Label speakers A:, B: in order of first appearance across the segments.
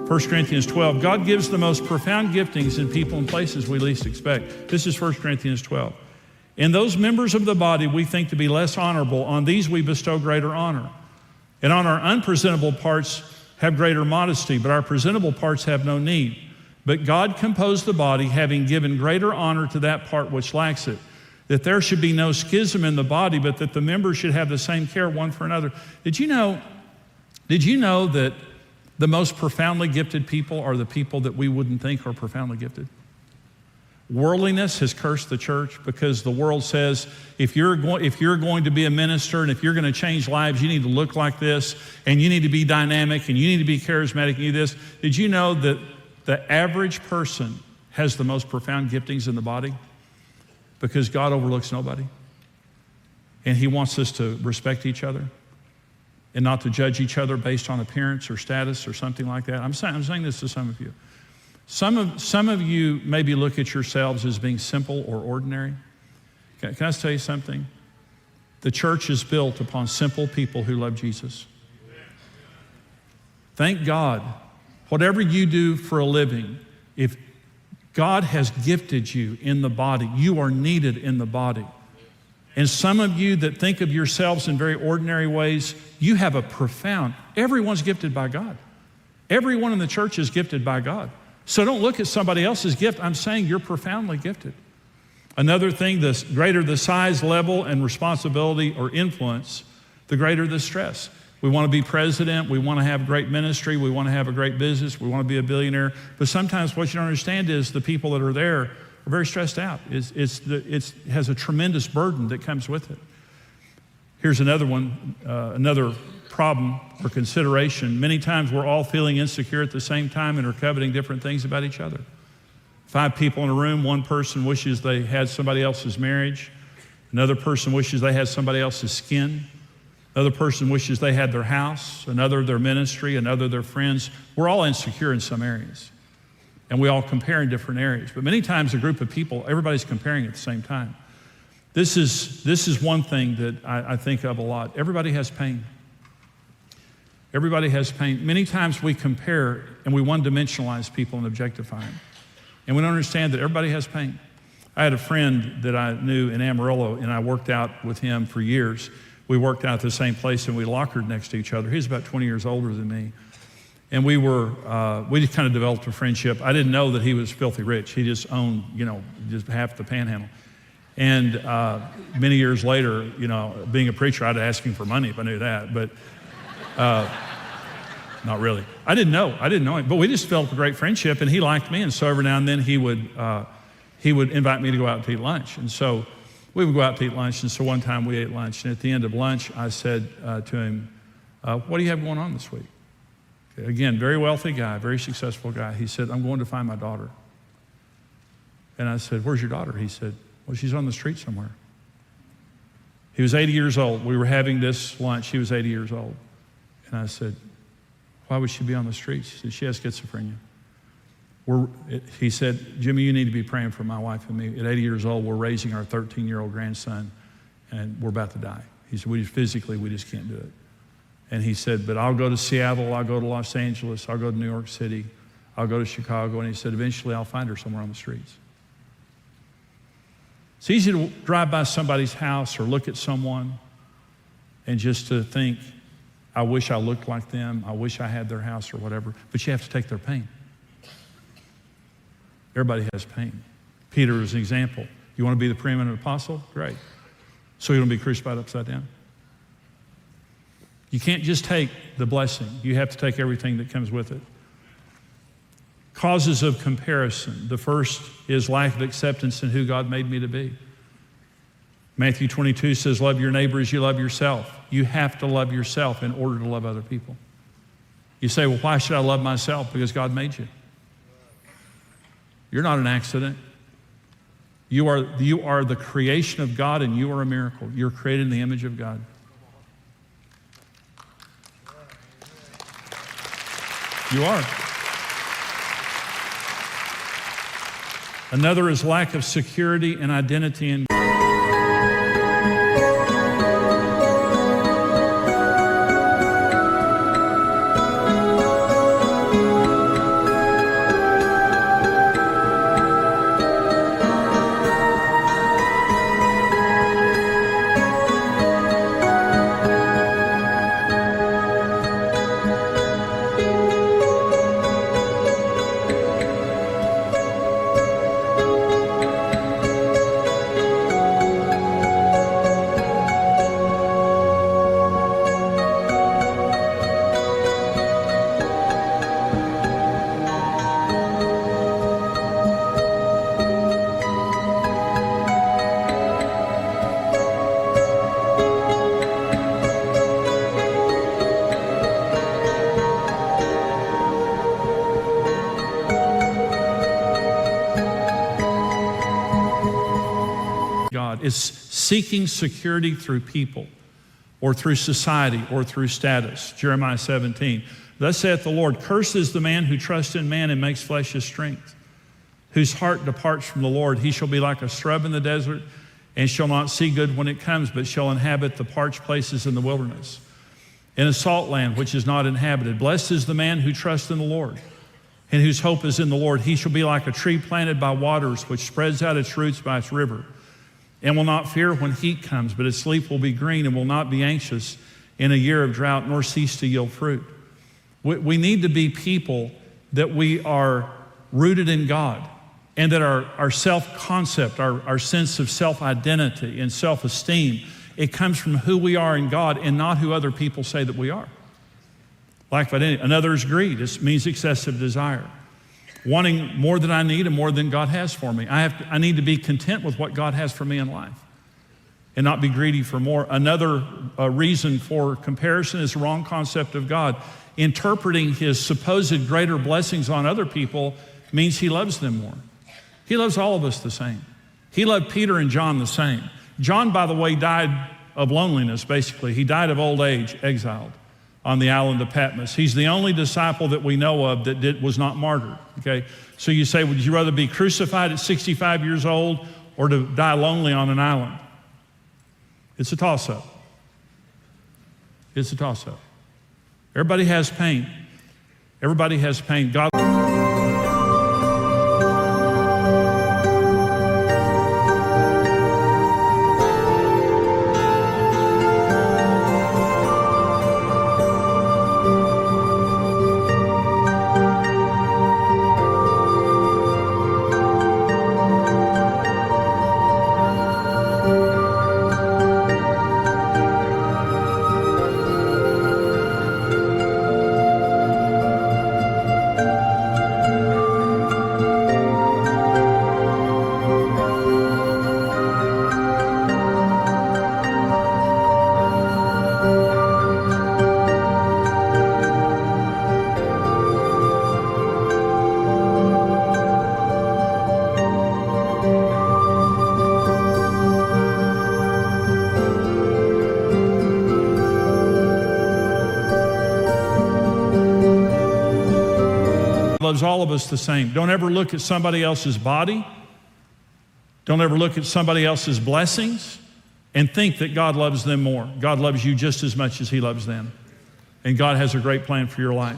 A: 1 Corinthians 12, God gives the most profound giftings in people and places we least expect. This is 1 Corinthians 12. In those members of the body we think to be less honorable, on these we bestow greater honor. And on our unpresentable parts have greater modesty, but our presentable parts have no need. But God composed the body, having given greater honor to that part which lacks it, that there should be no schism in the body, but that the members should have the same care one for another. Did you know that the most profoundly gifted people are the people that we wouldn't think are profoundly gifted? Worldliness has cursed the church because the world says, if you're going to be a minister and if you're going to change lives, you need to look like this, and you need to be dynamic, and you need to be charismatic, and you do this. Did you know that the average person has the most profound giftings in the body? Because God overlooks nobody. And He wants us to respect each other and not to judge each other based on appearance or status or something like that. I'm saying this to some of you. Some of you maybe look at yourselves as being simple or ordinary. Can I tell you something? The church is built upon simple people who love Jesus. Thank God, whatever you do for a living, if God has gifted you in the body, you are needed in the body. And some of you that think of yourselves in very ordinary ways, you have a profound, everyone's gifted by God. Everyone in the church is gifted by God. So don't look at somebody else's gift. I'm saying you're profoundly gifted. Another thing, the greater the size, level, and responsibility or influence, the greater the stress. We want to be president. We want to have great ministry. We want to have a great business. We want to be a billionaire. But sometimes what you don't understand is the people that are there are very stressed out. It has a tremendous burden that comes with it. Here's another one, another problem or consideration. Many times we're all feeling insecure at the same time and are coveting different things about each other. 5 people in a room, one person wishes they had somebody else's marriage. Another person wishes they had somebody else's skin. Another person wishes they had their house, another their ministry, another their friends. We're all insecure in some areas. And we all compare in different areas. But many times a group of people, everybody's comparing at the same time. This is one thing that I think of a lot. Everybody has pain. Everybody has pain. Many times we compare and we one-dimensionalize people and objectify them. And we don't understand that everybody has pain. I had a friend that I knew in Amarillo, and I worked out with him for years. We worked out at the same place, and we lockered next to each other. He was about 20 years older than me. And we just kind of developed a friendship. I didn't know that he was filthy rich. He just owned, just half the panhandle. And many years later, being a preacher, I'd ask him for money if I knew that, but not really. I didn't know him, but we just developed a great friendship, and he liked me, and so every now and then he would invite me to go out to eat lunch. And so we would go out to eat lunch, and so one time we ate lunch, and at the end of lunch, I said to him, what do you have going on this week? Again, very wealthy guy, very successful guy. He said, I'm going to find my daughter. And I said, where's your daughter? He said, well, she's on the street somewhere. He was 80 years old. We were having this lunch. He was 80 years old. And I said, why would she be on the streets? He said, she has schizophrenia. He said, Jimmy, you need to be praying for my wife and me. At 80 years old, we're raising our 13-year-old grandson, and we're about to die. He said, we just can't do it. And he said, but I'll go to Seattle, I'll go to Los Angeles, I'll go to New York City, I'll go to Chicago. And he said, eventually I'll find her somewhere on the streets. It's easy to drive by somebody's house or look at someone and just to think, I wish I looked like them, I wish I had their house or whatever, but you have to take their pain. Everybody has pain. Peter is an example. You want to be the preeminent apostle? Great. So you want to be crucified upside down? You can't just take the blessing. You have to take everything that comes with it. Causes of comparison. The first is lack of acceptance in who God made me to be. Matthew 22 says, love your neighbor as you love yourself. You have to love yourself in order to love other people. You say, well, why should I love myself? Because God made you. You're not an accident. You are the creation of God, and you are a miracle. You're created in the image of God. You are. Another is lack of security and identity in It's seeking security through people or through society or through status. Jeremiah 17. Thus saith the Lord, cursed is the man who trusts in man and makes flesh his strength, whose heart departs from the Lord. He shall be like a shrub in the desert, and shall not see good when it comes, but shall inhabit the parched places in the wilderness, in a salt land which is not inhabited. Blessed is the man who trusts in the Lord, and whose hope is in the Lord. He shall be like a tree planted by waters, which spreads out its roots by its river, and will not fear when heat comes, but its leaf will be green, and will not be anxious in a year of drought, nor cease to yield fruit. We need to be people that we are rooted in God, and that our self-concept, our sense of self-identity and self-esteem, it comes from who we are in God and not who other people say that we are. Lack of identity. Another is greed. It means excessive desire. Wanting more than I need and more than God has for me. I need to be content with what God has for me in life and not be greedy for more. Another reason for comparison is the wrong concept of God. Interpreting his supposed greater blessings on other people means he loves them more. He loves all of us the same. He loved Peter and John the same. John, by the way, died of loneliness, basically. He died of old age, exiled on the island of Patmos. He's the only disciple that we know of that was not martyred, okay? So you say, would you rather be crucified at 65 years old or to die lonely on an island? It's a toss-up. It's a toss-up. Everybody has pain. Everybody has pain. God loves all of us the same. Don't ever look at somebody else's body. Don't ever look at somebody else's blessings and think that God loves them more. God loves you just as much as he loves them. And God has a great plan for your life.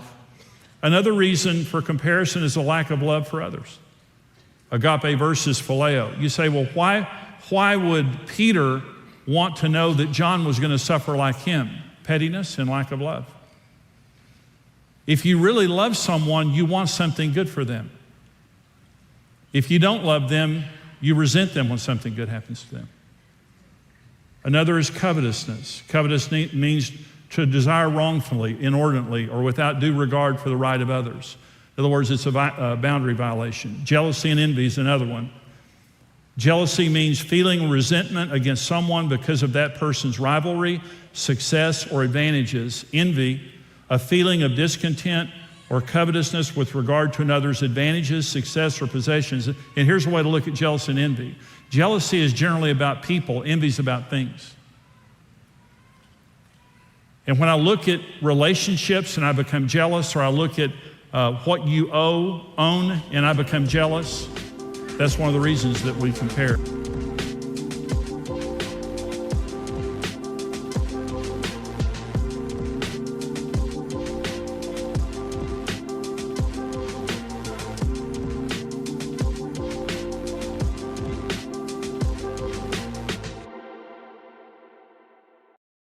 A: Another reason for comparison is a lack of love for others. Agape versus phileo. You say, well, why would Peter want to know that John was going to suffer like him? Pettiness and lack of love. If you really love someone, you want something good for them. If you don't love them, you resent them when something good happens to them. Another is covetousness. Covetousness means to desire wrongfully, inordinately, or without due regard for the right of others. In other words, it's a boundary violation. Jealousy and envy is another one. Jealousy means feeling resentment against someone because of that person's rivalry, success, or advantages. Envy, a feeling of discontent or covetousness with regard to another's advantages, success, or possessions. And here's a way to look at jealousy and envy. Jealousy is generally about people. Envy is about things. And when I look at relationships and I become jealous, or I look at what you own and I become jealous, that's one of the reasons that we compare.